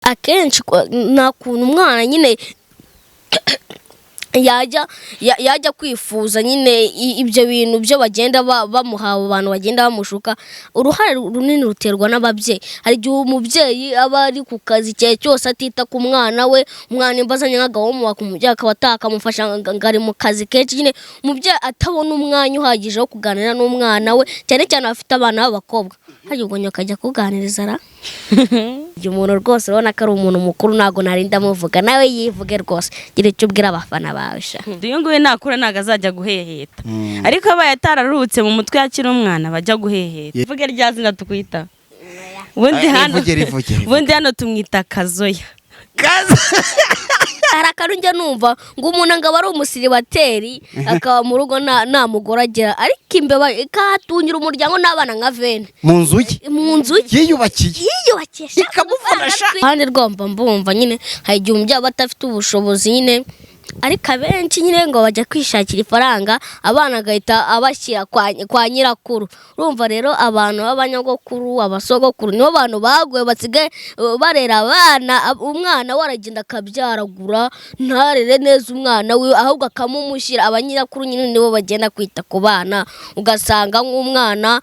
akenshi nta kuntu umwana nyine yajya kwifuza nyine ibyo bintu byo bagenda bamuhawe abantu bagenda bamushuka. Uruhare runini ruterwa n'ababyeyi. Hari igihe umubyeyi aba ari ku kazi cye cyose atita ku mwana we, umwana imbazanye nk'agahomo wakumubyeyi akaba atakamufasha ngari mu kazi kenshi, nyine umubyeyi atabona umwanya uhagije wo kuganira n'umwana we, cyane cyane afite abana b'abakobwa. Hari ubwo akajya kuganiriza ra uyu muntu rwose ubona ko ari umuntu mukuru, ntago narinda muvuga, nawe yivuge rwose, gira icyo ubwira abafana bawe sha. Uyu nguyu nakura ntago azajya guheheta, ariko abaye atararuhutse mu mutwe yakira umwana bajya guheheta. Vuge rya zina tukwita ubundi hano tumwita Kazoya. Arakanu njya numva ngo umuntu ngaba ari umusiribateri akaba mu rugo nta mugore agira, ariko imbeba ikahatungira umuryango n'abana nka vene mu nzu yiyubakiye ikamufasha. Kandi rwamba mbumva nyine hari igihe umubyeyi batafite ubushobozi nyine, ariko abenshi nyine ngo bajya kwishakira ifaranga, abana agahita abashyira kwa nyirakuru. Urumva rero abantu b'abanyagokuru, abasogokuru nibo bantu baguye basigaye barera abana. Umwana waragenda akabyaragura ntarere neza umwana we, ahubwo akamumushyira. Abanyirakuru nyine nibo bagenda kwita ku bana, ugasanga nk'umwana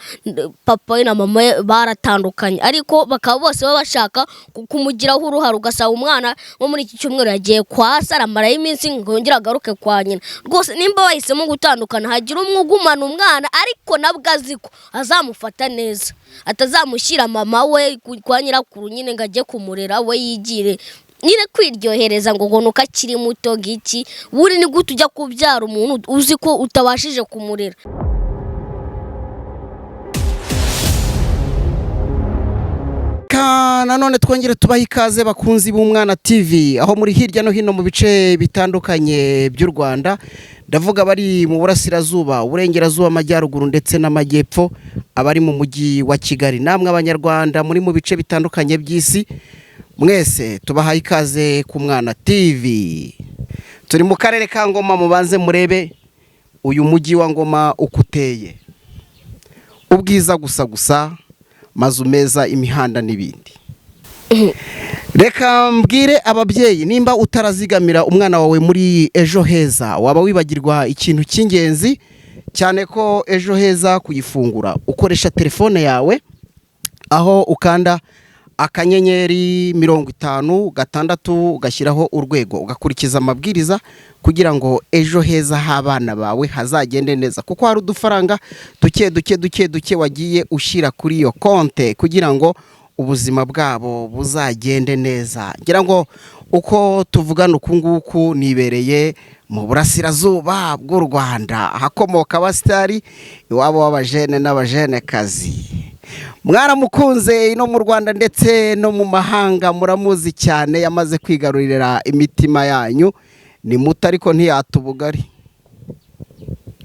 papa we na mama we baratandukanye, ariko bakaba bose baba bashaka kumugiraho uruhare. Ugasanga umwana wo muri iki cyumweru yagiye kwa se aramarayo iminsi ngongera agaruke kwa nyina. Rwose nimba bahisemo gutandukana, hagira umwe ugumana umwana, ariko nabwo aziko azamufata neza, atazamushyira mama we kwa nyirakuru nyine ngo ajye kumurera we yigire nyine kwiryohereza ngo nuko akiri muto giki. Buri ni gute ujya kubyara umuntu uzi ko utabashije kumurera? Nanone twongere tubaha ikaze bakunzi b'Umwana TV, aho muri hirya no hino mu bice bitandukanye by'u Rwanda. Ndavuga bari mu burasirazuba, uburengerazuba, amajyaruguru ndetse n'amajyepfo, abari mu mujyi wa Kigali, namwe abanyarwanda muri mu bice bitandukanye by'isi, mwese tubaha ikaze ku Mwana TV. Turi mu karere ka Ngoma, mubanze murebe uyu mujyi wa Ngoma ukuteye, ubwiza gusa mazu meza, imihanda n'ibindi. Reka mbwire ababyeyi, nimba utarazigamira umwana wawe muri ejo heza, waba wibagirwa ikintu cy'ingenzi cyane ko ejo heza kuyifungura ukoresha telefone yawe, aho ukanda akanyenyeri 50 ugashyiraho urwego, ugakurikiza amabwiriza kugira ngo ejo heza h'abana bawe hazagende neza, kuko hari udufaranga duke wagiye ushyira kuri iyo konte kugira ngo ubuzima bwabo buzagende neza. Ngira ngo uko tuvugana uku nguku nibereye mu burasirazuba bw'u Rwanda, hakomoka abasitari iwabo w'abajene n'abajenekazi. Mwaramukunze ino mu Rwanda ndetse no mu mahanga, muramuzi cyane, yamaze kwigarurira imitima yanyu. Ni muto ariko ntiyatubugari,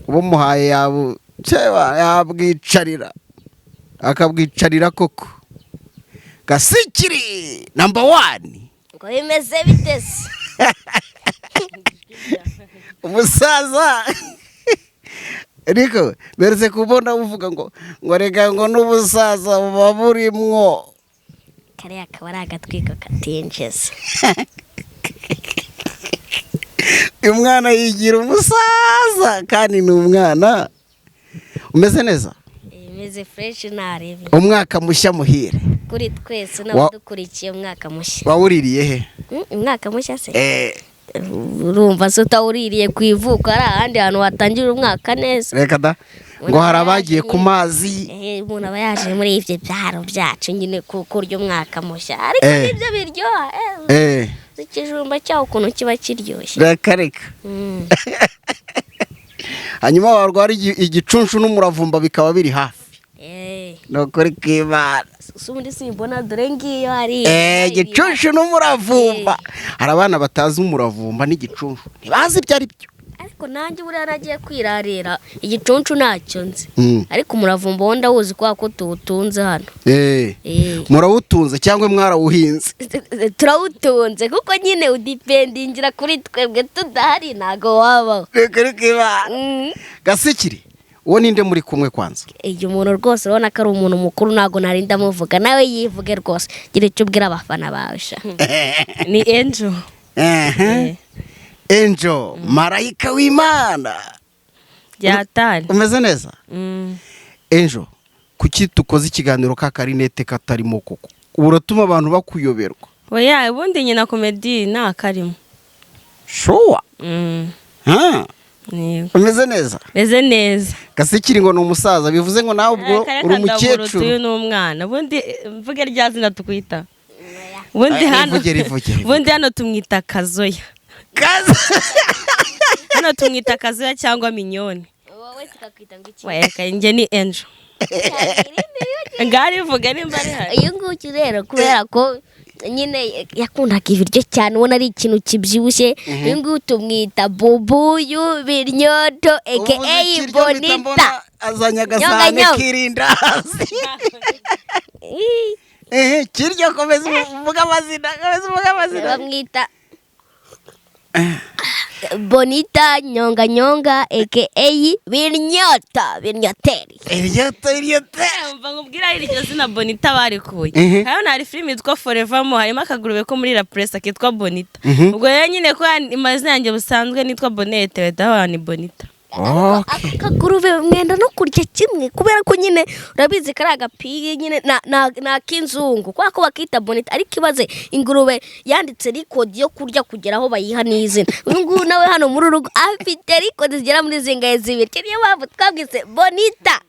ubumuhaye yabwicarira akabwicarira koko. Gasikiri number 1 ngo bimeze bitese umusaza ariko beretse kubona uvuga ngo rega ngo n'ubusaza buba burimwo, kariya akaba ari agatwiko katinjeza. uyu mwana yigira umusaza kandi ni umwana umeze neza, imeze fresh narebe. Umwaka mushya muhire kuri twese n'abadukurikiye. Umwaka mushya wawuririye he? Umwaka mushya se urumva se utawuririye ku ivuko, ari ahandi hantu watangira umwaka neza. Reka da ngo hari abagiye ku mazi, umuntu aba yaje muri ibyo byaro byacu nyine kurya umwaka mushya, ariko nibyo biryoha. Ikijumba cyaho ukuntu kiba kiryoshye, reka hanyuma warwara igicuncu n'umuravumba bikaba biri hafi. Nokuri kwibana ubundi simbona dore ngiyo hari igicuncu n'umuravumba. Hari abana batazi umuravumba n'igicuncu, ntibazi ibyo ari byo, ariko nanjye buriya nagiye kwirarira igicuncu ntacyo nzi, ariko umuravumba wo ndawuzi kubera ko tuwutunze hano. Murawutunze cyangwa mwarawuhinze? Turawutunze kuko nyine udipendingira kuri twebwe, tudahari ntago wabaho. Gasikiri, uwo ninde muri kumwe kwanza? Iyo umuntu rwose urabona ko ari umuntu mukuru ntabwo narinda muvuga nawe yivuge rwose gira icyo ubwira abafana bawe sha. Ni Angel. Angel marayika w'Imana Yatari. umeze neza? Angel kuki tukoze ikiganiro ka Karinete katarimo koko uratuma abantu bakuyoberwa? Oya ubundi nyina comedy nta karimo. Sure. Umeze neza? Meze neza. Gasekiri ngo ni umusaza bivuze ngo nawe ubwo uri umukecuru. Uyu ni umwana. Ubundi mvuge rya zina tukwita. Ubundi hano tumwita Kazoya. Hano tumwita Kazoya cyangwa Minyoni. Wowe tukakwita ngiki? Wayeka nje ni Angel. Ngari vuga nimba ari hari. Iyo nguki rero kubera ko nyine yakundaga ibiryo cyane ubona ari ikintu kibyibushye. Iyo nguki tumwita Bubuyu Birnyoto aka Bonita. Azanya gasane kirindazi. Kiryo komeza uvuga amazina, bamwita Bonita Nyonga aka Birnyoteri. Umva nkubwira iryo zina Bonita barikuye. Hano hari film yitwa Forever Mo harimo akagurube ko muri La Presse kitwa Bonita. Ubwo rero nyine ko amazina yanjye busanzwe nitwa Bonete weda ni Bonita. Akagurube mwenda no kurya kimwe kubera ko nyine urabizi kari agapiye nyine na kinzungu kwa ko bakita Bonita ariko ibaze ingurube yanditse record yo kurya kugera aho bayiha n'izina. Uyu nawe hano muri rugo afite record zigera muri zingaye zibiri niyo mpamvu twabwise Bonita.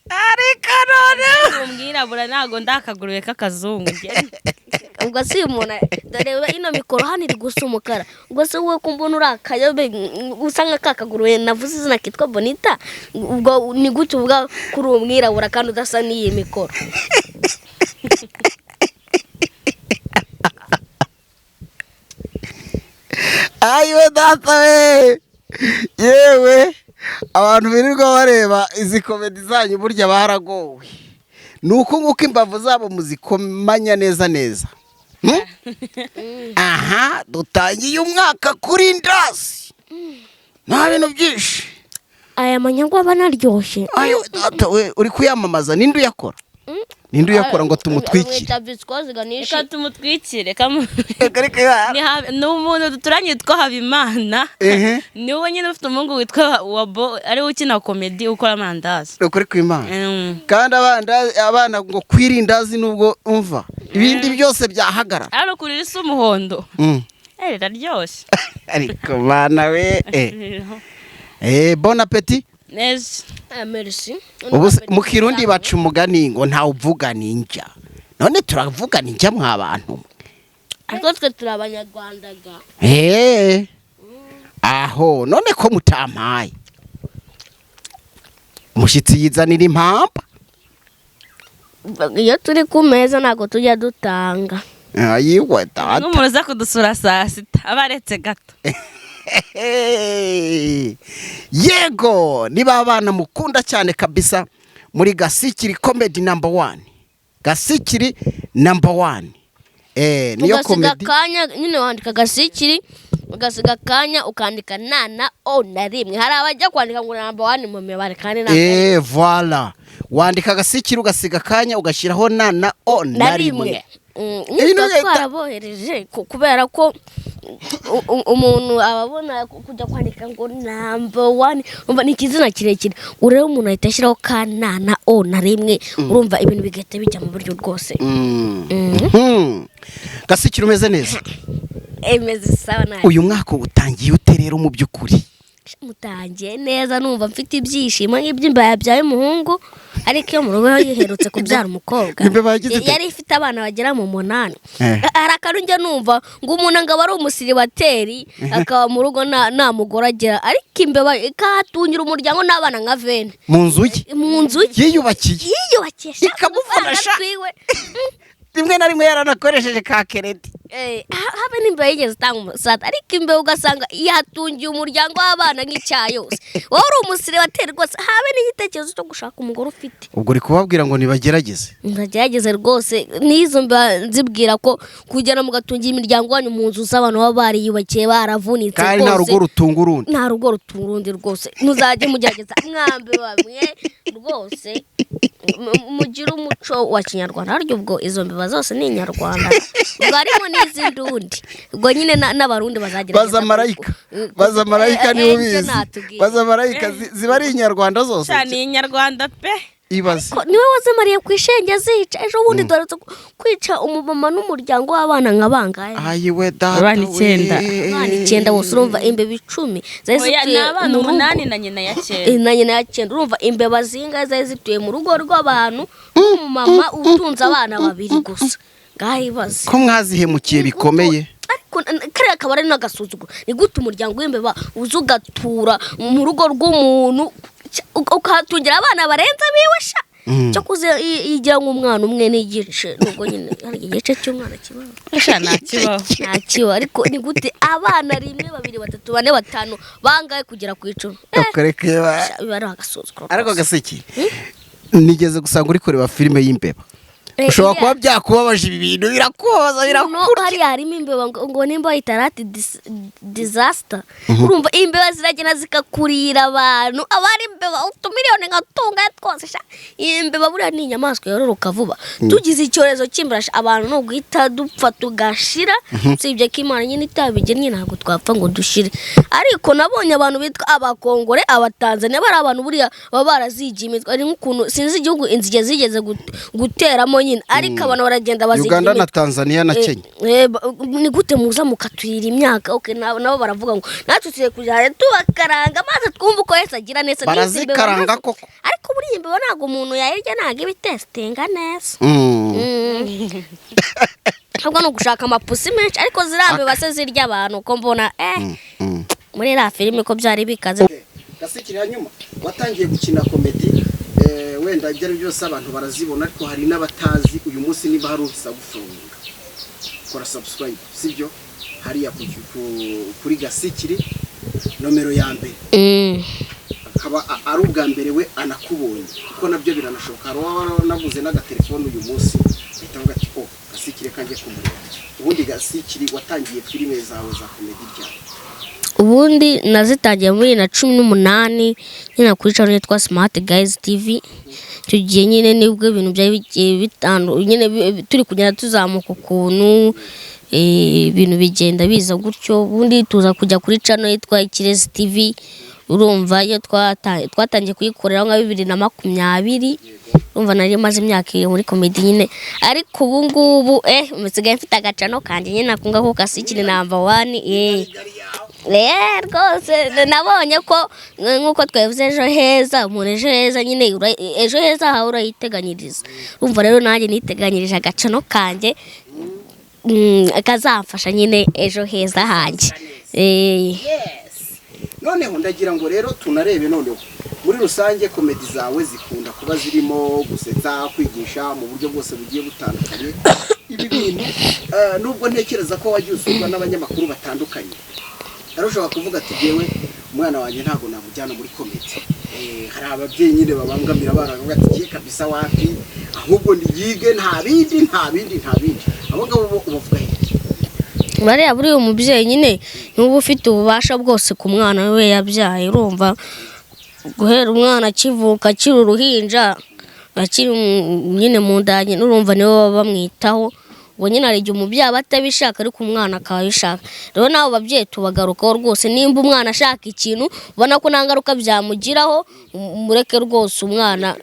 Ariko none umwirabura ntago ndakagurube k'akazungu ubwo si umuntu dore ino mikoro hano iri gusa umukara ubwo se wowe kumbona urakayobe usanga kakagurube navuze izina kitwa Bonita ubwo ni gutyo uvuga kuri umwirabura kandi udasa n'iyi mikoro. Ayiwe data we yewe abantu birirwa bareba izi komedi zanyu burya baragowe nuko nguko imbavu zabo muzikomanya neza aha dutangiye umwaka kuri ndasi nta bintu byinshi aya manyagwa banaryoshye. Ayo data we uri kuyamamaza ninde uyakora ngo tumutwikire? Reka tumutwikire ni umuntu duturanye witwa Habimana. Ni wowe nyine ufite umuhungu witwa Wabo ari ukina komedi ukora amandazi. Ukuri kw'Imana kandi abana ngo kwirindazi nubwo umva ibindi byose byahagarara. Hano kuri risa umuhondo raryoshye ariko bana we bon appétit. Neza. Merci. Mu Kirundi baca umugani ngo ntawe uvuga ninjya. None turavuga ninjya mw'abantu. Ariko twe turabanyarwanda ga. Aho none ko mutampaye. Mushitsi yizanira impamba. Iyo turi ku meza ntago tujya dutanga. Ayiwe data. N'umuntu uza kudusura saa sita abaretse gato. Yego niba abana mukunda cyane kabisa muri Gasikiri comedy number 1. Gasikiri number 1. Niyo comedy. Kanya nyine wandika Gasikiri ugasiga kanya ukandika nana o na rimwe. Hari abajya kwandika ngo number 1 mu mibare kandi nta. Voilà. Wandika Gasikiri ugasiga kanya ugashiraho nana o na rimwe. Ibintu twarabohereje kubera ko umuntu ababona kujya kwandika ngo number 1 umva ni ikizina kirekire urebe umuntu ahita ashyiraho kanana o na rimwe urumva ibintu bigahita bijya mu buryo rwose. Gasikiri umeze neza? Emeze sawa nawe. Uyu mwaka utangiye ute rero mu by'ukuri? Mutangiye neza numva mfite ibyishimo nk'iby'imba yabyaye umuhungu ariko iyo mu rugo yiherutse kubyara umukobwa yari ifite abana bagera mu 8. Arakarunge numva ngo umuntu ngaba ari umusiribateri akaba mu rugo nta mugore agira ariko imbeba ikatungira umuryango n'abana nka 20 mu nzu yiyubakiye ikamufasha rimwe na rimwe yaranakoresheje ka keredi habe n'imbeba yigeze itanga umusada ariko imbeba ugasanga yatungiye umuryango w'abana nk'icyaha yose wowe uri umusiribateri rwose habe n'igitekerezo cyo gushaka umugore ufite ubwo uri kubabwira ngo nibagerageze rwose n'izo mbeba nzibwira ko kugera mugatungira imiryango wanyu mu nzu z'abantu baba bariyubakiye baravunitse kandi nta rugo rutunga urundi rwose muzajye mugerageza mwambe bamwe rwose mugire umuco wa kinyarwanda haryo ubwo izo mbeba zose ni inyarwanda ubwo harimo n'izindi undi ubwo nyine n'abarundi bazagerageza baza marayika niwe ubizi baza marayika ziba ari inyarwanda zose cyane inyarwanda pe ibaze niwe wazamariye ku ishenge zica ejo bundi dore kwica umumama n'umuryango w'abana nka bangahe ayiwe data abana 9 bose urumva imbeba 10 zari zituye n'abana 8 na nyina ya 9 urumva imbeba zinga zari zituye mu rugo rw'abantu n'umumama utunze abana 2 gusa ngahibaze ko mwazihemukiye bikomeye ariko kare akaba ari n'agasuzuguro ni gute umuryango w'imbeba uzugatura mu rugo rw'umuntu ukatungira abana barenze biwe sha cyo kuze yigira nk'umwana umwe n'igice nubwo nyine hari igice cy'umwana kibaho ntakibaho ariko ni gute abana 1 2 3 4 5 bangaye kugera ku 10 biba ari agasuzuguro ariko gaseki nigeze gusanga uri kureba filime y'imbeba ushobora kuba byakubabaje ibi bintu birakubaza hari harimo imbeba ngo nimba itarati disaster urumva imbeba ziragenda zikakurira abantu abari imbeba utumiliyoni ngatunga twose sha imbeba buriya ni inyamaswa yororoka vuba tugize icyorezo cy'imbrasha abantu no guhita dupfa tugashira sibye ko Imana nyine itabigennye ntabwo twapfa ngo dushire ariko nabonye abantu bitwa abakongore abatanzania bari abantu buriya baba barazigiye imitwe ari nk'ukuntu sinzi igihugu inzige zigeze guteramo ariko abantu baragenda bazigira Uganda na Tanzania na Kenya ni gute muza mukatwira imyaka nabo baravuga ngo natwe tugiye kujya tubakaranga maze twumva uko Yesu agira neza barazikaranga koko ariko buri imbeba ntago umuntu yayirya ntago ibitestinga neza ahubwo no gushaka amapusi menshi ariko zirambe base zirya abantu ko mbona muri la filime ko byari bikaze gasekira nyuma watangiye gukina comedy wenda ibyo byose abantu barazibona ariko hari n'abatazi uyu munsi niba hari uhisa gufunga kora subscribe sibyo hariya kuri Gasekire nomero ya mbere akaba ari ubwa mbere we anakubonye kuko nabyo biranashoboka naguze n'agatelefone uyu munsi bitavuga ati Gasekire kanje kumureba ubundi Gasekire watangiye filime zawe za comedy cyane ubundi nazitangiye muri 2018 nyina kuri channel yitwa Smart Guys TV tugiye nyine nibwo ibintu byari bitanu nyine turi kugenda tuzamuka ukuntu ibintu bigenda biza gutyo ubundi tuza kujya kuri channel yitwa Ikirezi TV urumva iyo twatangiye kuyikorera nka 2020 urumva nari maze imyaka muri comedy nyine ariko ubu ngubu musigaye mfite agacano kanje nyine nakunga ko Gasekire number 1 rwose nabonye ko nk'uko twavuze ejo heza umuntu ejo heza nyine ejo heza aha urayiteganyiriza urumva rero nanjye niteganyirije agacano kanjye kazamfasha nyine ejo heza hanjye noneho ndagira ngo rero tunarebe noneho muri rusange comedy zawe zikunda kuba zirimo gusetsa kwigisha mu buryo bwose bugiye butandukanye ibi bintu nubwo ntekereza ko wagiye usurwa n'abanyamakuru batandukanye arashobora kuvuga ati jewe umwana wanjye ntago namujyana muri comedy hari ababyeyi nyine babangamira baravuga ati kiye kabisa wapi ahubwo ndiyige nta bindi abo ngabo ubavuga iki bariya buri umubyeyi nyine n'ubu ufite ububasha bwose ku mwana we yabyaye urumva guhera umwana akivuka akiri uruhinja akiri nyine mu ndanye n'urumva niwe baba bamwitaho ubwo nyine ari igihe umubyeyi batabishaka ariko umwana akabishaka rero nabo babyeyi tubagarukaho rwose nimba umwana ashaka ikintu ubona ko nta ngaruka byamugiraho mureke rwose umwana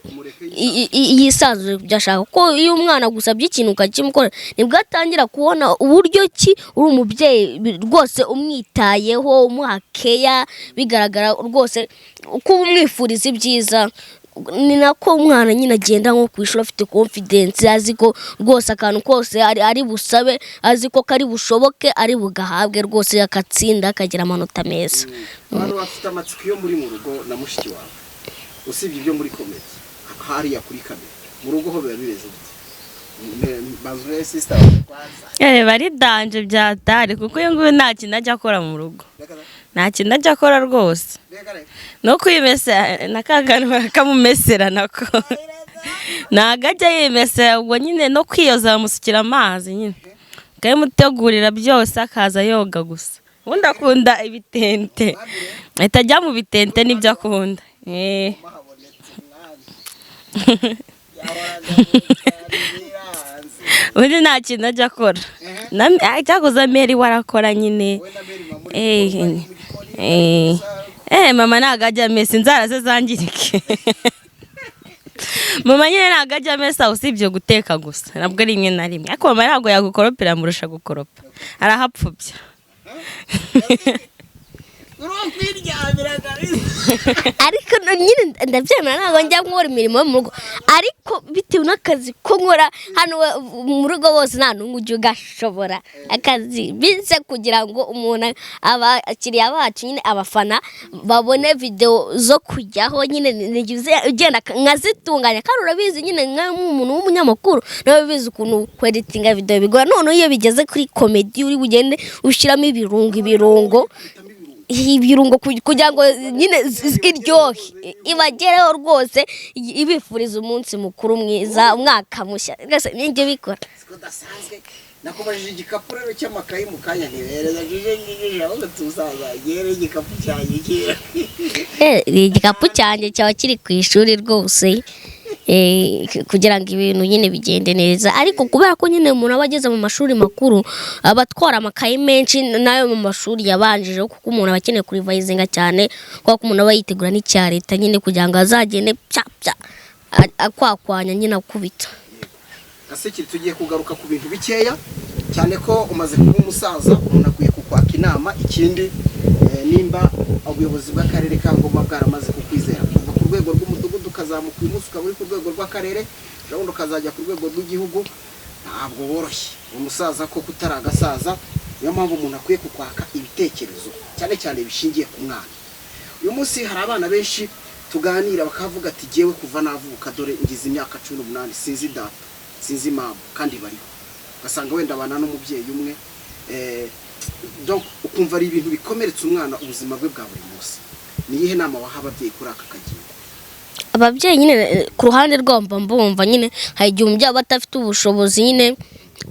yisanzure ibyo ashaka kuko iyo umwana gusabye ikintu ukakimukora nibwo atangira kubona uburyo ki uri umubyeyi rwose umwitayeho umuha keya bigaragara rwose uko umwifuriza ibyiza ni nako umwana nyine agenda nko ku ishuri afite confidence azi ko rwose akantu kose ari busabe azi ko kari bushoboke ari bugahabwe rwose akatsinda akagira amanota meza abantu bafite amatsiko yo muri mu rugo na mushiki wawe usibye ibyo muri comedy hariya kuri kamera mu rugo ho biba bimeze gute bazuye sister kwanza bari danje byatari kuko uyu nguyu nta kintu ajya akora mu rugo, nta kintu ajya akora rwose, no kwimesera n'akagantu barakamumesera nako ntago ajya yimesera, ubwo nyine no kwiyoza bamusukira amazi nyine akabimutegurira byose akaza yoga gusa. Ubundi akunda ibitente, ahita ajya mu bitente nibyo akunda. Ubundi nta kintu ajya akora, cyakoze Mary warakora nyine. Mama ntago ajya amesa inzara ze zangirike. Mama nyine ntago ajya amesa usibye guteka gusa, nabwo rimwe na rimwe, ariko mama ntago yagukoropera amurusha gukoropa, arahapfubya. ariko nyine ndabyemera ntabwo njya nkora imirimo yo mu rugo, ariko bitewe n'akazi ko nkora hano mu rugo bose nta n'umwe ujya ugashobora akazi bize kugira ngo umuntu abakiriya bacu nyine abafana babone video zo kujyaho nyine ugenda nkazitunganya, kandi urabizi nyine nk'umuntu w'umunyamakuru nawe bizi ukuntu kweditinga video bigora, noneho iyo bigeze kuri comedy uri bugende ushyiramo ibirungo kugira ngo nyine iryohe ibagereho rwose, ibifuriza umunsi mukuru mwiza, umwaka mushya. Rwose ninjye bikora. nakubajije igikapu rero cy'amakayi mu kanya ntibereza jije ahubwo tuzaza yere igikapu cyanjye kira igikapu cyanjye cyaba kiri ku ishuri rwose kugira ngo ibintu nyine bigende neza, ariko kubera ko nyine umuntu aba ageze mu mashuri makuru abatwara amakayi menshi nayo mu mashuri yabanjije, kuko umuntu aba akeneye kurivayizinga cyane, kuko umuntu aba yitegura n'icya leta nyine kugira ngo azagende akwakwanya nyine akubita. Gasekiri tugiye kugaruka ku bintu bikeya cyane ko umaze kuba umusaza, umuntu akwiye kukwaka inama. Ikindi nimba ubuyobozi bw'akarere ka Ngoma bwaramaze kukwizera kuva ku rwego rw'umudugudu ukazamuka uyu munsi ukaba uri ku rwego rw'akarere, ubundi ukazajya ku rwego rw'igihugu, ntabwo woroshye umusaza ko kutaragasaza. Niyo mpamvu umuntu akwiye kukwaka ibitekerezo cyane cyane bishingiye ku mwana. Uyu munsi hari abana benshi tuganira bakavuga ati jewe kuva navuka dore ngize imyaka 18 sinzi data sinzi mama, kandi bariho ugasanga wenda abana n'umubyeyi umwe, donc ukumva ari ibintu bikomeretsa umwana ubuzima bwe bwa buri munsi. Ni yihe nama waha ababyeyi kuri aka kagingo? Ababyeyi nyine ku ruhande rwabo mbumva nyine hari igihe umubyeyi aba atafite ubushobozi nyine,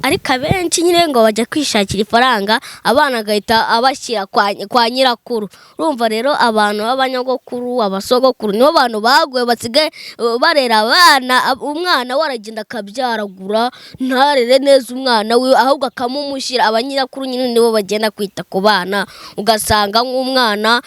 ariko abenshi nyine ngo bajya kwishakira ifaranga, abana agahita abashyira kwa nyirakuru. Urumva rero abantu b'abanyagokuru abasogokuru nibo bantu baguye basigaye barera abana, umwana waragenda akabyaragura ntarere neza umwana we, ahubwo akamumushyira abanyirakuru nyine nibo bagenda kwita ku bana. Ugasanga nk'umwana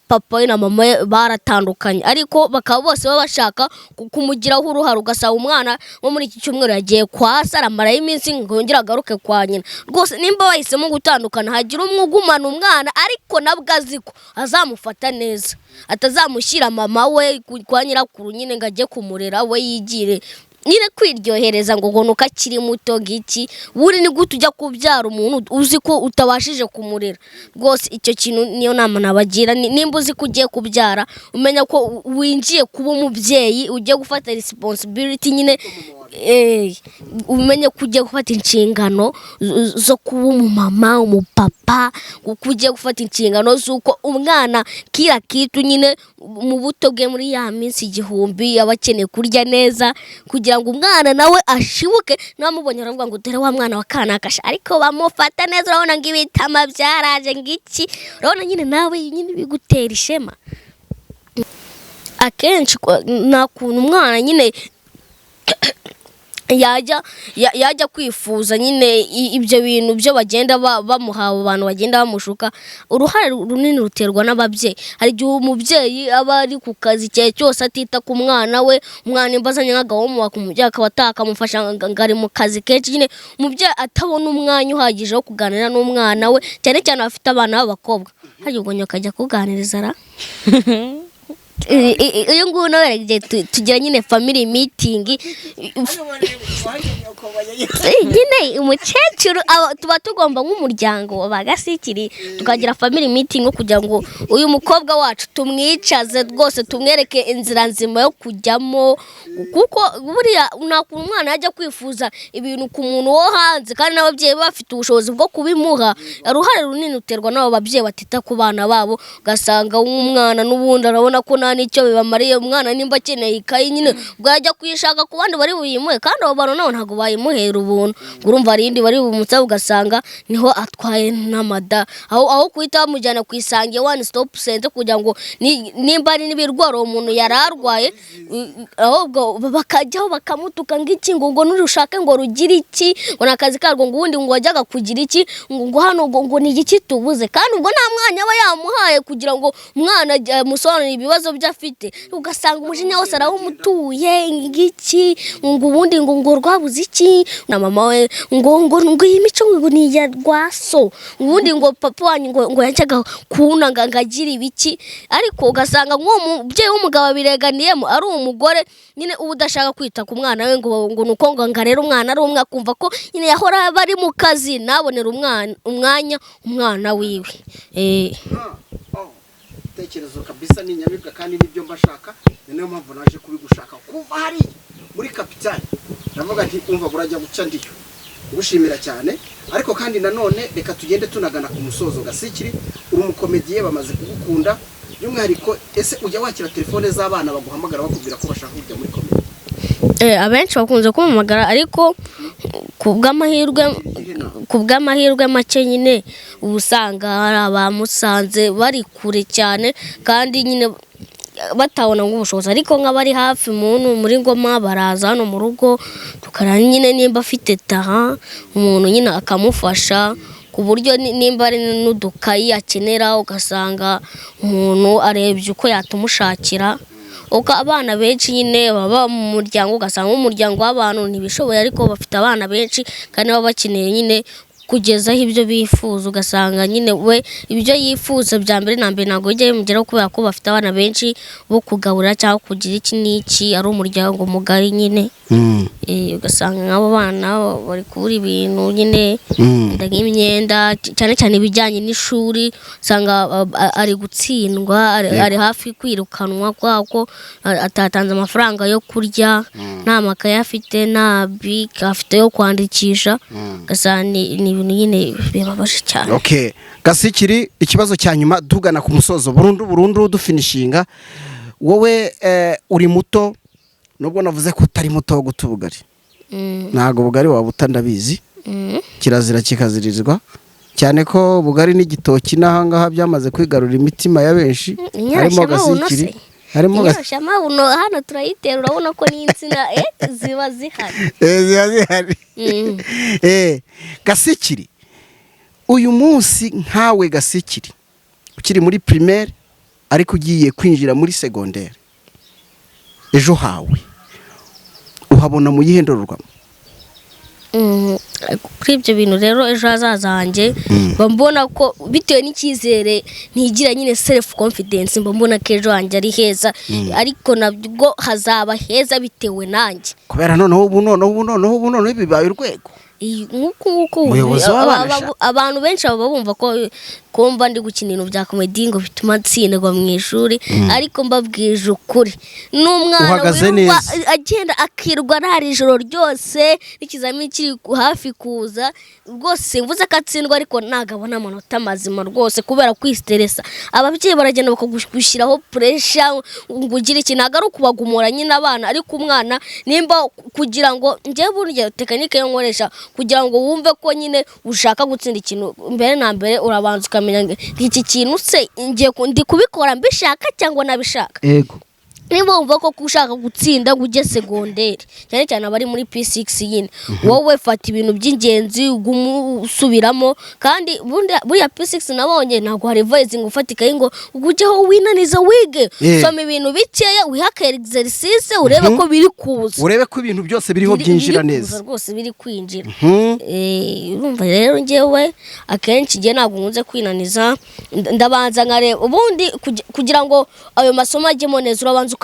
papa we na mama we baratandukanye, ariko bakaba bose baba bashaka kumugiraho uruhare. Ugasanga umwana wo muri iki cyumweru yagiye kwa se aramarayo iminsi ngongera agaruke kwa nyina. Rwose nimba bahisemo gutandukana hagira umwe ugumana umwana, ariko nabwo aziko azamufata neza, atazamushyira mama we kwa nyirakuru nyine ngo ajye kumurera we yigire nyine kwiryohereza ngo nuko akiri muto ngiki. Buri ni gute ujya kubyara umuntu uzi ko utabashije kumurera? Rwose icyo kintu niyo nama nabagira, nimba uzi ko ugiye kubyara umenya ko winjiye kuba umubyeyi, ugiye gufata responsibility nyine, umenye ko ugiye gufata inshingano zo kuba umumama umupapa, ugiye gufata inshingano z'uko umwana kira kitu nyine mu buto bwe muri ya minsi 1000 aba akeneye kurya neza, kugira ngo umwana nawe ashibuke. Namubonye aravuga ngo dore wa mwana wa kanakasha, ariko bamufata neza, urabona ngo ibitama byaraje ngiki, urabona nyine nawe nyine bigutera ishema. Akenshi nta kuntu umwana nyine yajya kwifuza nyine ibyo bintu byo bagenda bamuhawe, abantu bagenda bamushuka. Uruhare runini ruterwa n'ababyeyi. Hari igihe umubyeyi aba ari ku kazi cye cyose atita ku mwana we, umwana imbazanye nk'agahomo umubyeyi akaba atakamufasha ngari mu kazi kenshi, nyine umubyeyi atabona umwanya uhagije wo kuganira n'umwana we, cyane cyane abafite abana b'abakobwa. Hari ubwo nyoka ajya kuganiriza ra uyu nguyu nawe tugira nyine family meeting nyine umukecuru tuba tugomba nk'umuryango wa Gasikiri tukagira family meeting kugira ngo uyu mukobwa wacu tumwicaze rwose tumwereke inzira nzima yo kujyamo kuko buriya unakuntu umwana yajya kwifuza ibintu ku muntu wo hanze kandi n'ababyeyi bafite ubushobozi bwo kubimuha uruhare runini uterwa n'abo babyeyi batita ku bana babo ugasanga umwana n'ubundi arabona ko nta n'icyo bibamariye umwana nimba akeneye ikayi nyine bwajya kuyishaka ku bandi bari buyimuhe kandi abo bantu nabo ntabwo bayimuhera ubuntu urumva hari indi bari bumutsa ugasanga niho atwaye n'amada aho kuhita bamujyana ku Isange one stop center kugira ngo nimba ari n'ibirwara umuntu yari arwaye ahubwo bakajyaho bakamutuka ng'iki ngo nurushake ngo rugire iki ngo nakazi karwo ngo ubundi ngo wajyaga kugira iki ngo hano ngo ni iki tubuze kandi ubwo nta mwanya aba yamuhaye kugira ngo umwana musobanurire ibibazo byo afite ugasanga umujinya wose arawumutuye ng'iki ngo ubundi ngo rwabuze iki na mama we ngo iyi mico ngo ni ya rwaso ubundi ngo papa wanyu ngo yajyaga kunanga ngagira ibiki ariko ugasanga nk'uwo mubyeyi w'umugabo abireganiyemo ari umugore nyine uba udashaka kwita ku mwana we ngo nuko ngo ngarera umwana ari umwe akumva ko nyine yahora bari mu kazi nabonera umwanya umwana wiwe tekerezo kabisa ni nyabibwa kandi nibyo mbashaka niyo mpamvu naje kubigushaka kuva hari muri kapitali navuga ati umva burajya guca ndiyo gushimira cyane ariko kandi nanone reka tugende tunagana ku musozo Gasikiri uri umukomediye bamaze kugukunda by'umwihariko ese ujya wakira telefone z'abana baguhamagara bakubwira ko bashaka kujya muri komedi abenshi bakunze kumamagara ariko ku bw'amahirwe make nyine ubusanga hari abamusanze bari kure cyane kandi nyine batabona nk'ubushobozi ariko nk'abari hafi muntu muri Ngoma baraza hano mu rugo tukarana nyine nimba afite taha umuntu nyine akamufasha ku buryo nimba ari n'udukayi akenera ugasanga umuntu arebye uko yatumushakira uko abana benshi nyine baba mu muryango ugasanga umuryango w'abantu ntibishoboye ariko bafite abana benshi kandi baba bakeneye nyine kugezaho ibyo bifuza ugasanga nyine we ibyo yifuza bya mbere na mbere ntabwo bijya bimugeraho kubera ko bafite abana benshi bo kugaburira cyangwa kugira iki n'iki ari umuryango mugari nyine ugasanga nk'abo bana bari kubura ibintu nyine nk'imyenda cyane cyane ibijyanye n'ishuri usanga ari gutsindwa ari hafi kwirukanwa kubera ko atatanze amafaranga yo kurya nta makaye afite nta bike afite yo kwandikisha ugasanga ni ibintu nyine bibabaje cyane. Okay, Gasikiri ikibazo cya nyuma tugana ku musozo burundu dufinishinga wowe uri muto nubwo navuze ko utari muto wo gutubugari ntago bugari waba utandabizi kirazira kikazirizwa cyane ko bugari n'igitoki nahangaha byamaze kwigarura imitima ya benshi harimo Gasikiri harimo Nyashamabuno hano turayitera urabona ko n'insina ziba zihari ziba zihari Gasikiri uyu munsi nkawe Gasikiri ukiri muri primaire ariko ugiye kwinjira muri secondaire ejo hawe uhabona mu yihendororwamo kuri ibyo bintu rero ejo hazaza hanjye mbona ko bitewe n'icyizere ntigira nyine self confidence mbona ko ejo hanjye ari heza ariko nabwo hazaba heza bitewe nanjye kubera noneho ubu bibaye urwego nk'uko abantu benshi baba bumva ko kumva ndi gukina ibintu bya komedi ngo bituma ntsindwa mu ishuri ariko mbabwije ukuri n'umwana agenda akirwa ntari ijoro ryose n'ikizamini kiri hafi kuza rwose mvuze ko atsindwa ariko ntabwo abona amanota mazima rwose kubera kwisiteresa ababyeyi baragenda bakagushyiraho puresha ngo ugire iki ntabwo ari ukubagumura nyine abana ariko umwana nimba kugira ngo njye burya tekinike yo nkoresha kugira ngo wumve ko nyine ushaka gutsinda ikintu mbere na mbere urabanza ukamenya iki kintu se ndi kubikora mbishaka cyangwa nabishaka yego niba wumva ko ushaka gutsinda ngo ujye segonderi cyane cyane abari muri P6 nyine wowe fata ibintu by'ingenzi usubiramo kandi buriya P6 nabonye ntabwo hari revising ufatika ngo ujyeho winaniza wige soma ibintu bikeya wihaka exercise urebe ko biri kuza urebe ko ibintu byose biriho byinjira neza rwose biri kwinjira urumva rero ngewe akenshi ngiye ntabwo nkunze kwinaniza ndabanza nkareba ubundi kugira ngo ayo masomo ajyemo neza urabanza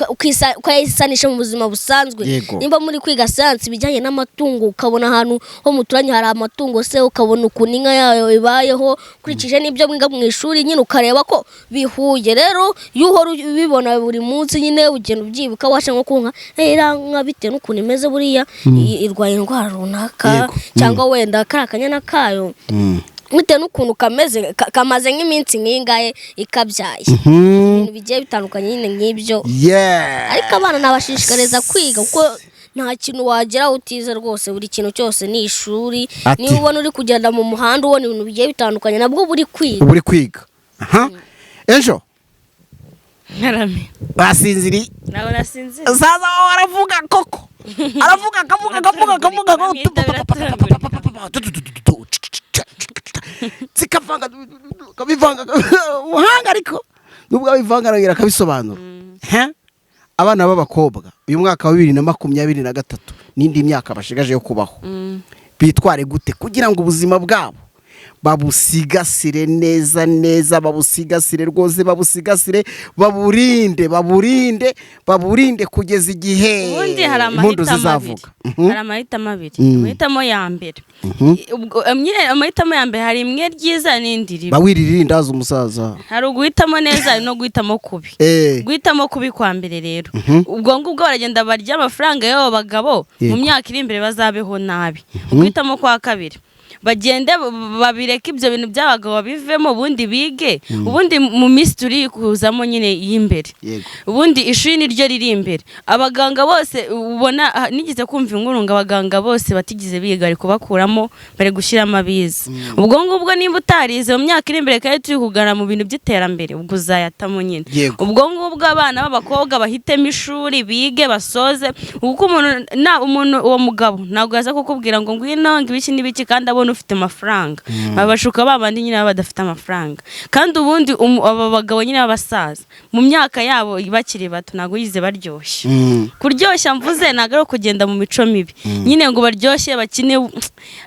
ukayisanisha mu buzima busanzwe nimba muri kwiga science ibijyanye n'amatungo ukabona ahantu ho muturanye hari amatungo se ukabona ukuntu inka yayo ibayeho kurikije n'ibyo mwiga mu ishuri nyine ukareba ko bihuye rero iyo uhora ubibona buri munsi nyine ugenda ubyibuka washa nko kunka nka bitewe n'ukuntu imeze buriya irwaye indwara runaka cyangwa wenda kari akanyana kayo bitewe n'ukuntu kamaze nk'iminsi nk'ingahe ikabyaye ibintu bigiye bitandukanye nyine nk'ibyo ariko abana nabashishikariza kwiga kuko nta kintu wagera utize rwose buri kintu cyose ni ishuri niba ubona uri kugenda mu muhanda ubona ibintu bigiye bitandukanye nabwo buri kwiga ejo nkarame basinziri nawe nasinziri saza aravuga koko aravuga akavuga zikavanga kabivanga uhanga ariko nubwo abivanga aragira akabisobanura abana b'abakobwa uyu mwaka wa 2023 n'indi myaka bashigaje yo kubaho bitware gute kugira ngo ubuzima bwabo babusigasire neza babusigasire rwose babusigasire baburinde kugeza igihe ubundi hari amahitamo abiri amahitamo ya mbere amahitamo ya mbere hari imwe ryiza n'indi ribi bawiririndaza umusaza hari uguhitamo neza no guhitamo kubi guhitamo kubi kwa mbere rero ubwo ngubwo baragenda barya amafaranga y'abo bagabo mu myaka iri imbere bazabeho nabi guhitamo kwa kabiri bagende babireka ibyo bintu by'abagabo bivemo ubundi bige ubundi mu minsi turi kuzamo nyine y'imbere ubundi ishuri niryo riri imbere abaganga bose ubona nigize kumva ingurunga abaganga bose batigize biga ari kubakuramo bari gushyiramo abize ubwo ngubwo nimba utarize mu myaka iri imbere kandi turi kugana mu bintu by'iterambere ubwo uzayatamo nyine ubwo ngubwo abana b'abakobwa bahitemo ishuri bige basoze kuko umuntu uwo mugabo ntabwo yaza kukubwira ngo ngwino ngibiki n'ibiki kandi abona ufite amafaranga babashuka babandi nyine badafite amafaranga kandi ubundi aba bagabo nyine babasaza mu myaka yabo bakiri bato nago yize baryoshye kuryoshya mvuze nago kugenda mu mico mibi nyine ngo baryoshye bakine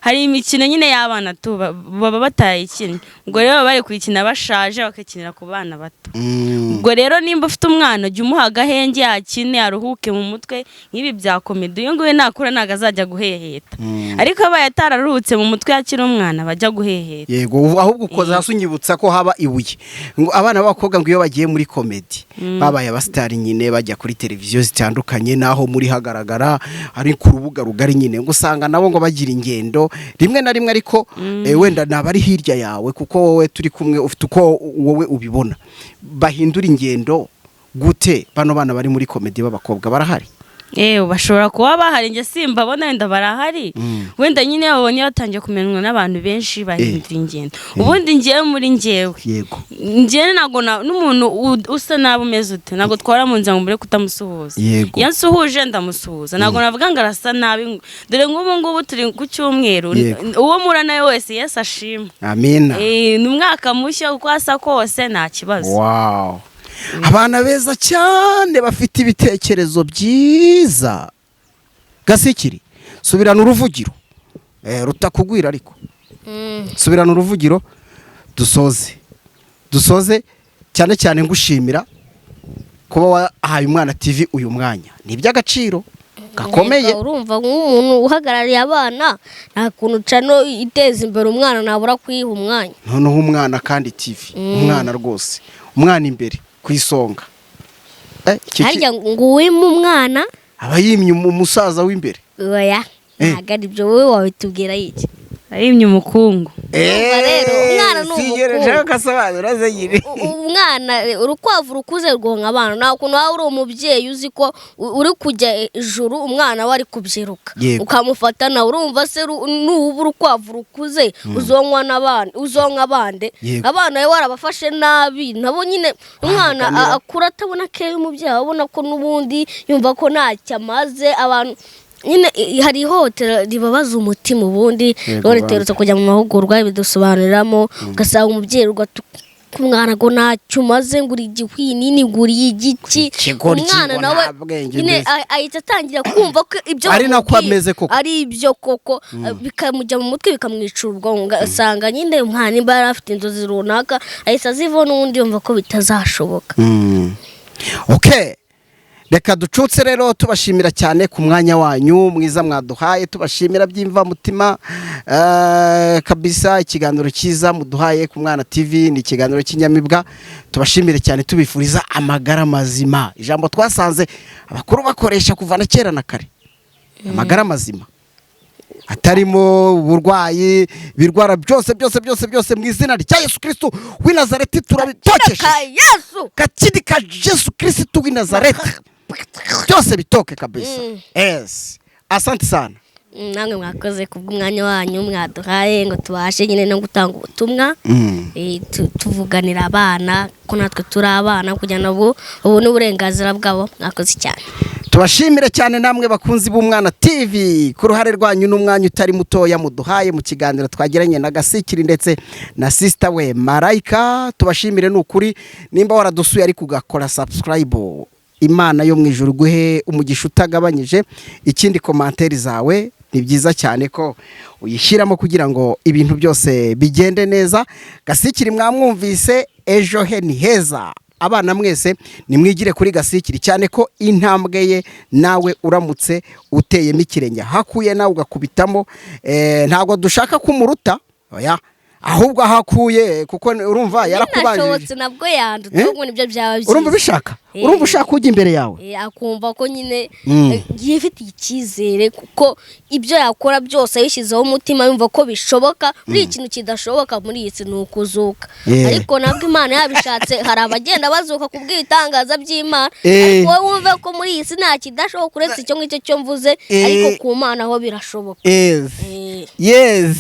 hari imikino nyine y'abana tu baba batayikina ngo rero bari kwikina bashaje bakakinira ku bana bato ubwo rero nimba ufite umwana jya umuha agahenge yakine aruhuke mu mutwe nk'ibi bya komedi uyu nguyu nakura ntago azajya guheheta ariko abaye atararuhutse mu mutwe yakira umwana bajya guheheta yego ahubwo ukoza hasi unyibutsa ko haba ibuye ngo abana b'abakobwa ngo iyo bagiye muri komedi babaye abasitari nyine bajya kuri televiziyo zitandukanye naho muri hagaragara ari ku rubuga rugari nyine ngo usanga nabo ngo bagira ingendo rimwe na rimwe ariko wenda nabari hirya yawe kuko wowe turi kumwe ufite uko wowe ubibona bahindura ingendo gute bano bana bari muri komedi b'abakobwa barahari bashobora kuba bahari njye simbabona wenda barahari wenda nyine babonye batangiye kumenywa n'abantu benshi bahindura ingendo ubundi ngewe muri ngewe ngewe ntabwo n'umuntu usa nabi umeze ute ntabwo twara mu nzira ngo mbere kutamusuhuza iyo nsuhuje ndamusuhuza ntabwo navuga ngo arasa nabi dore nk'ubu ngubu turi ku cyumweru uwo mura nawe wese Yesu ashima amina ni umwaka mushya uko asa kose nta kibazo abana beza cyane bafite ibitekerezo byiza Gasikiri subirana uruvugiro rutakugwira ariko subirana uruvugiro dusoze cyane cyane ngushimira kuba wahaye umwana TV uyu mwanya ni iby'agaciro gakomeye urumva nk'umuntu uhagarariye abana nta kuntu cano iteza imbere umwana nabura kuyiha umwanya noneho umwana kandi TV umwana rwose umwana imbere kwisonga harya ngo wime umwana aba yimye umusaza w'imbere oya ntago ari byo wowe wabitubwira iki ayimye umukungu rero umwana ni twigerejeho gasobanura ze nyine umwana urukwavu rukuze rwonka abana nta kuntu waba uri umubyeyi uzi ko uri kujya ijuru umwana we ari kubyiruka ukamufata nawe urumva se nuba urukwavu rukuze uzonka abandi abana be warabafashe nabi nabo nyine umwana akura atabona keye umubyeyi abona ko n'ubundi yumva ko ntacyo amaze abantu nyine hari ihohotera ribabaza umutima ubundi rero riterutse kujya mu mahugurwa bidusobanuriramo ugasanga umubyeyi umwana ngo ntacyo umaze ngo uri igihwinini ngo uri igiki umwana nawe nyine ahita atangira kumva ko ibyo ari nako ameze koko ari ibyo koko bikamujya mu mutwe bikamwicira ubwonko ugasanga nyine umwana nimba yari afite inzozi runaka ahita azivaho n'ubundi yumva ko bitazashoboka. Okay, reka ducutse rero tubashimira cyane ku mwanya wanyu mwiza mwaduhaye, tubashimira by'imvamutima kabisa. Ikiganiro cyiza muduhaye ku Mwana TV ni ikiganiro cy'inyamibwa, tubashimire cyane tubifuriza amagara mazima. Ijambo twasanze abakuru bakoresha kuva na kera na kare, amagara mazima atarimo uburwayi birwara byose mu izina rya Yesu Kristo w'i Nazareti turabitokesha. Yesu Kakidi ka Yesu Kristo w'i Nazareti byose bitoke kabisa. Yes, asante sana. namwe mwakoze kubw'umwanya wanyu mwaduhaye ngo tubashe nyine no gutanga ubutumwa tuvuganira abana ko natwe turi abana kugira ngo ubone uburenganzira bwabo. Mwakoze cyane, tubashimire cyane namwe bakunzi b'Umwana TV ku ruhare rwanyu n'umwanya utari mutoya muduhaye mu kiganiro twagiranye na Gasikiri ndetse na sister we Marayika. Tubashimire n'ukuri, nimba waradusuye ari kugakora subscribe, Imana yo mu ijuru guhe umugisha utagabanyije. Ikindi commentaire zawe ni byiza cyane ko uyishyiramo kugira ngo ibintu byose bigende neza. Gasikiri mwamwumvise, ejo he ni heza. Abana mwese nimwigire kuri Gasikiri cyane ko intambwe ye nawe uramutse uteyemo ikirenge hakuye nawe ugakubitamo, ntago dushaka kumuruta oya, ahubwo hakuye kuko urumva yarakubanjije nabwo yandutse ngo nibyo byaba byiza. Urumva bishaka, urumva ushaka kujya imbere yawe, akumva ko nyine yifitiye icyizere kuko ibyo yakora byose yishyizeho umutima yumva ko bishoboka. Buri ikintu kidashoboka muri iyi si ni ukuzuka, ariko nabwo Imana yabishatse. Hari abagenda bazuka kubw'ibitangaza by'Imana, ariko wowe wumve ko muri iyi si nta kidashoboka uretse icyo ngicyo cyo mvuze, ariko ku Mana ho birashoboka. Yes,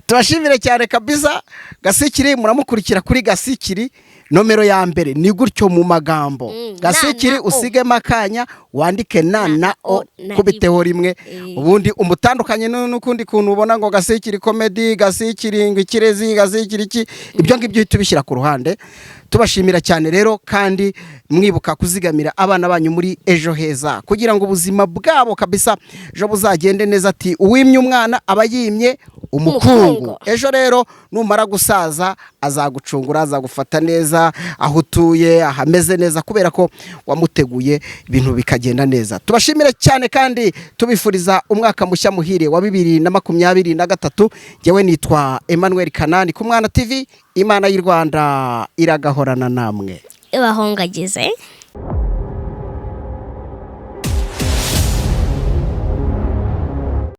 tubashimire cyane kabisa. Gasikiri muramukurikira kuri Gasikiri nomero ya mbere ni gutyo mu magambo. Gasikiri usigemo akanya wandike na o kubiteho rimwe, ubundi umutandukanye n'ukundi kuntu ubona ngo Gasikiri comedy, Gasikiri ngikirezi, Gasikiri iki, ibyo ngibyo tubishyira ku ruhande. Tubashimira cyane rero, kandi mwibuka kuzigamira abana banyu muri ejo heza kugira ngo ubuzima bwabo kabisa ejo buzagende neza. Ati uwimye umwana aba yimye umukungu. Ejo rero numara gusaza azagucungura, azagufata neza aho utuye, ahameze neza kubera ko wamuteguye ibintu bikagenda neza. Tubashimire cyane kandi tubifuriza umwaka mushya muhire wa 2023. Jewe nitwa Emmanuel Kanani ku Mwana TV. Imana y'u Rwanda iragahorana namwe. Ibahongagize.